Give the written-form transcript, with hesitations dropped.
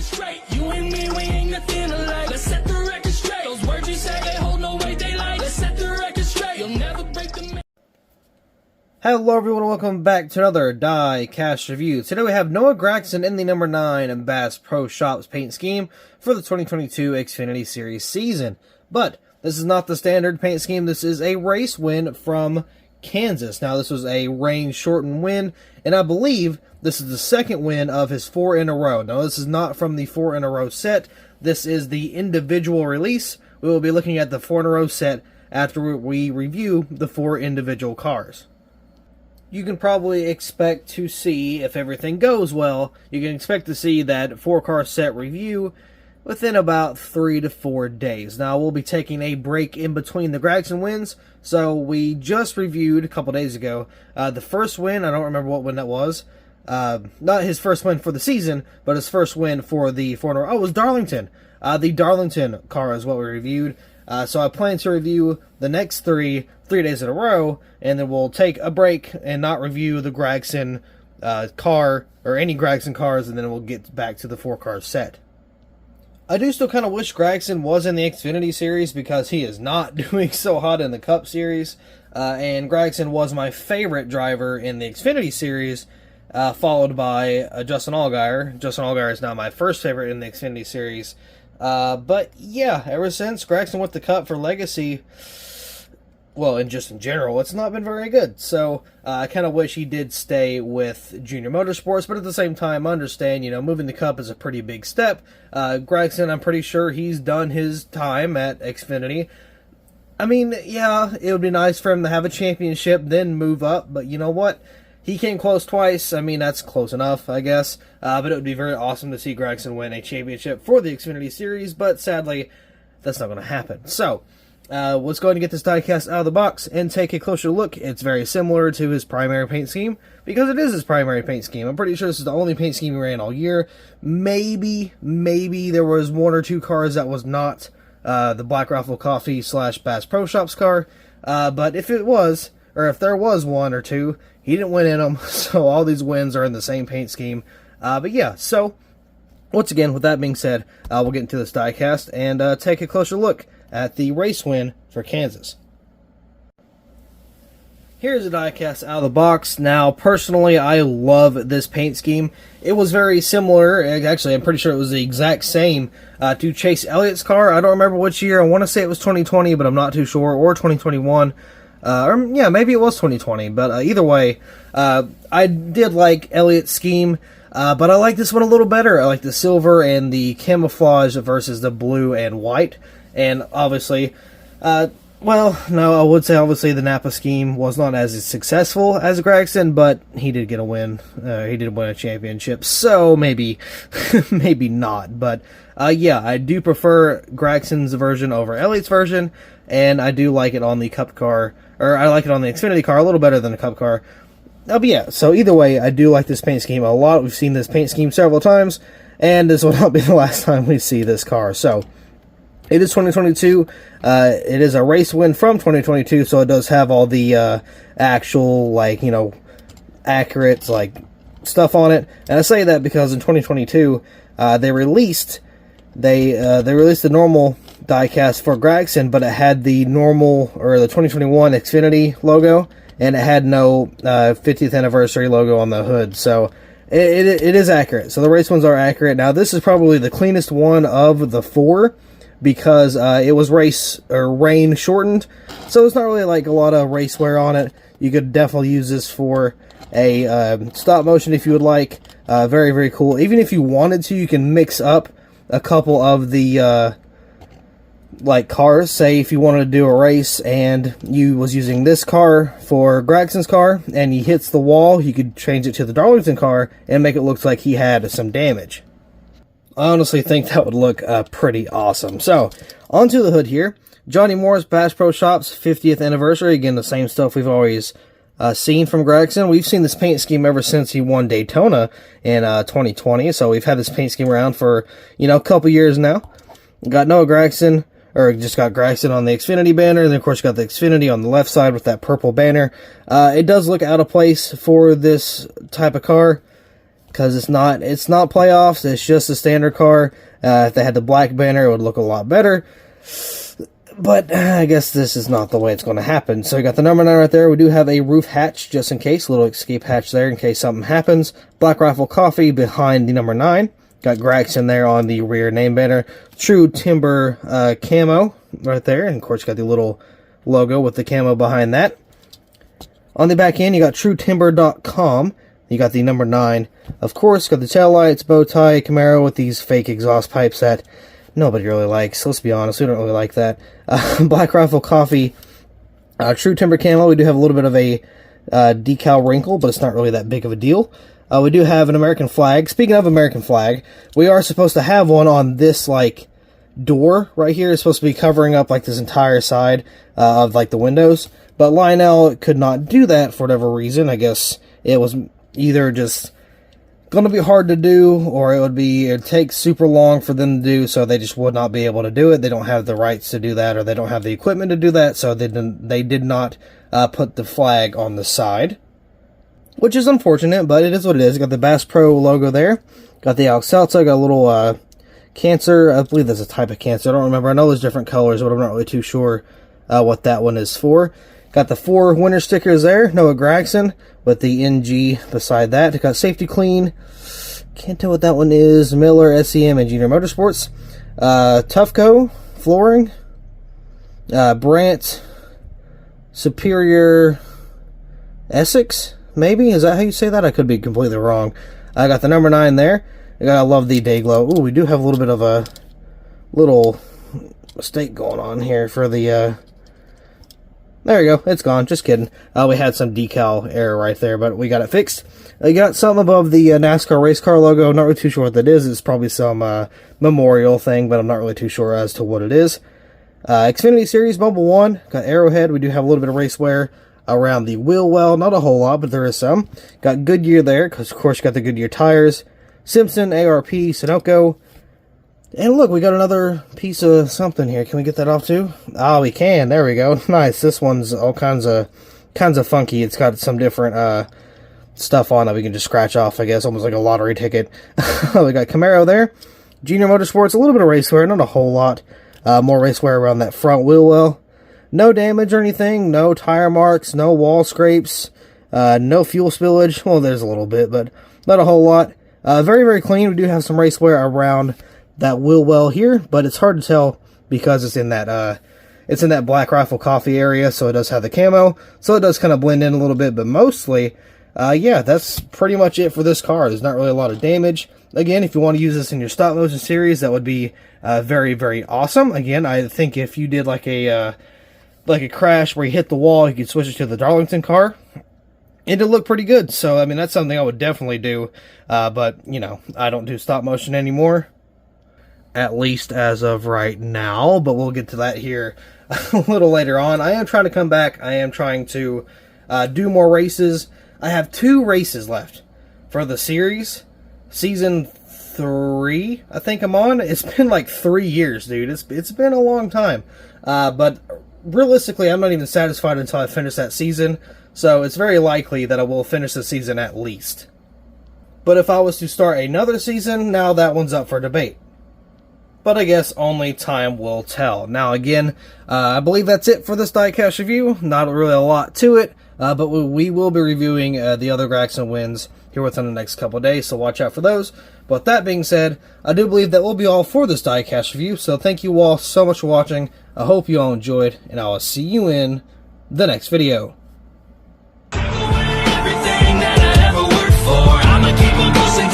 record straight. You and me, we ain't nothing alike. Let's set the record straight. Those words you say, they hold no weight, they like. Let's set the record straight. You'll never break the... Hello everyone, welcome back to another Diecast review. Today we have Noah Gragson in the number 9 Bass Pro Shops paint scheme for the 2022 Xfinity Series season. But this is not the standard paint scheme, this is a race win from Kansas. Now this was a rain-shortened win, and I believe this is the second win of his 4 in a row. Now this is not from the 4 in a row set, this is the individual release. We will be looking at the 4 in a row set after we review the 4 individual cars. You can probably expect to see, if everything goes well, you can expect to see that 4-car set review within about 3 to 4 days. Now, we'll be taking a break in between the Gragson wins, so we just reviewed a couple days ago the first win. I don't remember what win that was. Not his first win for the season, but his first win for the 4 in a row. Oh, it was Darlington. The Darlington car is what we reviewed. So I plan to review the next 3 days in a row, and then we'll take a break and not review the Gragson car, or any Gragson cars, and then we'll get back to the 4-car set. I do still kind of wish Gragson was in the Xfinity Series, because he is not doing so hot in the Cup Series, and Gragson was my favorite driver in the Xfinity Series, followed by Justin Allgaier. Justin Allgaier is now my first favorite in the Xfinity Series. But yeah, ever since Gragson went the Cup for Legacy, well, and just in general, it's not been very good. So I kind of wish he did stay with Junior Motorsports, but at the same time, I understand, you know, moving the Cup is a pretty big step. Gragson, I'm pretty sure he's done his time at Xfinity. I mean, yeah, it would be nice for him to have a championship, then move up, but you know what? He came close twice. I mean, that's close enough, I guess. But it would be very awesome to see Gragson win a championship for the Xfinity Series, but sadly, that's not going to happen. So, let's go ahead and get this diecast out of the box and take a closer look. It's very similar to his primary paint scheme, because it is his primary paint scheme. I'm pretty sure this is the only paint scheme he ran all year. Maybe there was 1 or 2 cars that was not the Black Rifle Coffee / Bass Pro Shops car. But if it was, or if there was 1 or 2, he didn't win in them, so all these wins are in the same paint scheme. But yeah, so once again, with that being said, we'll get into this diecast and take a closer look at the race win for Kansas. Here's a diecast out of the box. Now, personally, I love this paint scheme. It was very similar. Actually, I'm pretty sure it was the exact same to Chase Elliott's car. I don't remember which year. I want to say it was 2020, but I'm not too sure, or 2021. Or yeah, maybe it was 2020, but either way, I did like Elliott's scheme, but I like this one a little better. I like the silver and the camouflage versus the blue and white, and obviously, well, no, I would say obviously the Napa scheme was not as successful as Gragson, but he did get a win. He did win a championship, so maybe, maybe not, but yeah, I do prefer Gragson's version over Elliott's version, and I do like it on the Cup car, or I like it on the Xfinity car a little better than the Cup car. But yeah, so either way, I do like this paint scheme a lot. We've seen this paint scheme several times, and this will not be the last time we see this car. So, it is 2022. It is a race win from 2022, so it does have all the actual, like, you know, accurate, like, stuff on it. And I say that because in 2022, they released the normal diecast for Gragson, but it had the normal, or the 2021 Xfinity logo, and it had no 50th anniversary logo on the hood. So it is accurate. So the race ones are accurate. Now this is probably the cleanest one of the 4, because it was rain shortened, so it's not really like a lot of race wear on it. You could definitely use this for a stop motion if you would like. Very, very cool. Even if you wanted to, you can mix up a couple of the like cars. Say if you wanted to do a race and you was using this car for Gragson's car and he hits the wall, you could change it to the Darlington car and make it look like he had some damage. I honestly think that would look pretty awesome. So, onto the hood here. Johnny Moore's Bass Pro Shops 50th anniversary. Again, the same stuff we've always seen from Gragson. We've seen this paint scheme ever since he won Daytona in 2020. So we've had this paint scheme around for, you know, a couple years now. Got Noah Gragson, or just got Gragson on the Xfinity banner, and then of course got the Xfinity on the left side with that purple banner. It does look out of place for this type of car. because it's not playoffs. It's just a standard car. If they had the black banner, it would look a lot better. But I guess this is not the way it's going to happen. So we got the number 9 right there. We do have a roof hatch just in case. A little escape hatch there in case something happens. Black Rifle Coffee behind the number 9. Got Gragson there on the rear name banner. True Timber camo right there. And of course, you got the little logo with the camo behind that. On the back end, you got TrueTimber.com. You got the number 9. Of course, got the tail lights, bow tie, Camaro with these fake exhaust pipes that nobody really likes. Let's be honest, we don't really like that. Black Rifle Coffee, True Timber camo. We do have a little bit of a decal wrinkle, but it's not really that big of a deal. We do have an American flag. Speaking of American flag, we are supposed to have one on this, like, door right here. It's supposed to be covering up, like, this entire side of, like, the windows. But Lionel could not do that for whatever reason. I guess it was either just going to be hard to do, or it'd take super long for them to do, so they just would not be able to do it. They don't have the rights to do that, or they don't have the equipment to do that, so they did not put the flag on the side, which is unfortunate, but it is what it is. Got the Bass Pro logo there. Got the Alcelta. Got a little cancer. I believe that's a type of cancer. I don't remember. I know there's different colors, but I'm not really too sure what that one is for. Got the 4 winter stickers there. Noah Gragson with the NG beside that. Got Safety Clean. Can't tell what that one is. Miller, SEM, and Junior Motorsports. Tufco Flooring. Brandt. Superior Essex, maybe? Is that how you say that? I could be completely wrong. I got the number 9 there. I love the day glow. Ooh, we do have a little bit of a little mistake going on here for the... There you go. It's gone. Just kidding. We had some decal error right there, but we got it fixed. I got something above the NASCAR race car logo. Not really too sure what that is. It's probably some memorial thing, but I'm not really too sure as to what it is. Xfinity Series Mobile 1. Got Arrowhead. We do have a little bit of race wear around the wheel well. Not a whole lot, but there is some. Got Goodyear there, because of course you got the Goodyear tires. Simpson, ARP, Sunoco. And look, we got another piece of something here. Can we get that off too? Ah, we can. There we go. Nice. This one's all kinds of funky. It's got some different stuff on it we can just scratch off, I guess. Almost like a lottery ticket. We got Camaro there. Junior Motorsports, a little bit of race wear, not a whole lot. More race wear around that front wheel well. No damage or anything. No tire marks. No wall scrapes. No fuel spillage. Well, there's a little bit, but not a whole lot. Very, very clean. We do have some race wear around that wheel well here, but it's hard to tell because it's in that Black Rifle Coffee area, so it does have the camo, so it does kind of blend in a little bit, but mostly, yeah, that's pretty much it for this car. There's not really a lot of damage. Again, if you want to use this in your stop motion series, that would be very, very awesome. Again, I think if you did like a crash where you hit the wall, you could switch it to the Darlington car. It'd look pretty good, so I mean, that's something I would definitely do, but, you know, I don't do stop motion anymore. At least as of right now, but we'll get to that here a little later on. I am trying to come back. I am trying to do more races. I have 2 races left for the series. Season 3, I think I'm on. It's been like 3 years, dude. It's been a long time. But realistically, I'm not even satisfied until I finish that season. So it's very likely that I will finish the season at least. But if I was to start another season, now that one's up for debate. But I guess only time will tell. Now again, I believe that's it for this diecast review. Not really a lot to it, but we will be reviewing the other Gragson wins here within the next couple of days, so watch out for those. But that being said, I do believe that will be all for this diecast review, so thank you all so much for watching. I hope you all enjoyed, and I will see you in the next video. Everything that I ever worked for, I'ma keep on pushing.